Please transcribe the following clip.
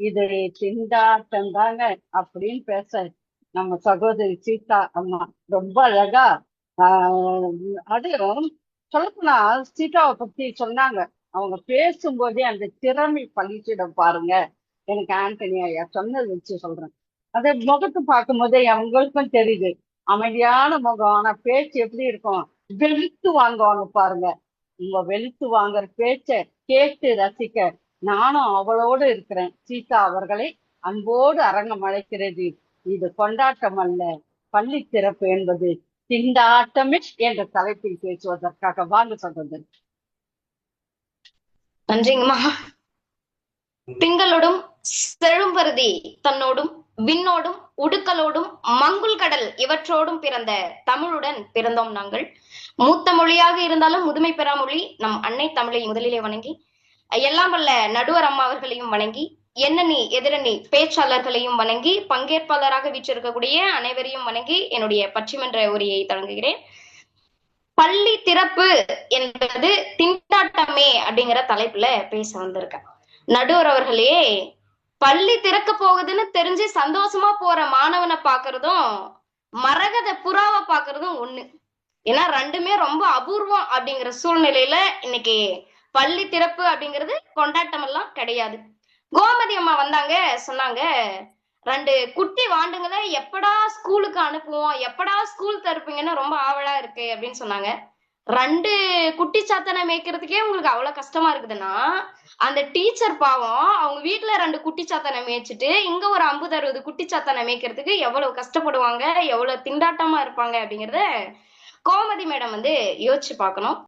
இது திண்டாட்டம் தாங்க அப்படின்னு பேச நம்ம சகோதரி சீதா அம்மா ரொம்ப அழகா ஆஹ் அதையும் சொல்லப்போனா சீதாவை பத்தி சொன்னாங்க. அவங்க பேசும்போதே அந்த திறமை பளிச்சிடும் பாருங்க. எனக்கு ஆண்டனி ஐயா சொன்னது வச்சு சொல்றேன். அதே முகத்தை பார்க்கும் போதே அவங்களுக்கும் தெரியுது. அமைதியான முகம், ஆனா பேச்சு எப்படி இருக்கும், வெளுத்து வாங்குவாங்க பாருங்க. உங்க வெளுத்து வாங்குற பேச்ச கேட்டு ரசிக்க நானும் அவளோடு இருக்கிறேன். சீதா அவர்களை அன்போடு அரங்கம் அழைக்கிறது. இது கொண்டாட்டம் அல்ல, பள்ளி திறப்பு என்பது திண்டாட்டமே என்ற தலைப்பில் பேசுவதற்காக வாங்க சொல்றது. நன்றிங்கம்மா. திங்களோடும் செழும்பருதி தன்னோடும் விண்ணோடும் உடுக்கலோடும் மங்குல் கடல் இவற்றோடும் பிறந்த தமிழுடன் பிறந்தோம் நாங்கள். மூத்த மொழியாக இருந்தாலும் முதுமை பெறா மொழி நம் அன்னை தமிழை முதலிலே வணங்கி, எல்லாம் வல்ல நடுவர் அம்மா அவர்களையும் வணங்கி, எண்ணணி எதிரணி பேச்சாளர்களையும் வணங்கி, பங்கேற்பாளராக வீற்றிருக்கக்கூடிய அனைவரையும் வணங்கி என்னுடைய பற்றிமன்ற உரையை தொடங்குகிறேன். பள்ளி திறப்பு என்பது திண்டாட்டமே அப்படிங்கிற தலைப்புல பேச வந்திருக்கேன். நடுவர் அவர்களே, பள்ளி திறக்க போகுதுன்னு தெரிஞ்சு சந்தோஷமா போற மாணவனை பாக்குறதும் மரகத புறாவை பாக்குறதும் ஒண்ணு. ஏன்னா ரெண்டுமே ரொம்ப அபூர்வம் அப்படிங்கிற சூழ்நிலையில இன்னைக்கு பள்ளி திறப்பு அப்படிங்கிறது கொண்டாட்டம் எல்லாம் கிடையாது. கோமதி அம்மா வந்தாங்க, சொன்னாங்க, 2 குட்டி வாண்டுங்களை எப்படா ஸ்கூலுக்கு அனுப்புவோம், எப்படா ஸ்கூல் திறப்பீங்கன்னு ரொம்ப ஆவலா இருக்கு அப்படின்னு சொன்னாங்க. 2 குட்டி சாத்தனை மேய்க்கிறதுக்கே உங்களுக்கு அவ்வளவு கஷ்டமா இருக்குதுன்னா, அந்த டீச்சர் பாவம் அவங்க வீட்டுல 2 குட்டி சாத்தனை மேய்ச்சிட்டு இங்க ஒரு 50-60 குட்டி சாத்தனை மேய்க்கிறதுக்கு எவ்வளவு கஷ்டப்படுவாங்க, எவ்வளவு திண்டாட்டமா இருப்பாங்க அப்படிங்கறத கோமதி மேடம் யோசிச்சு பார்க்கணும்.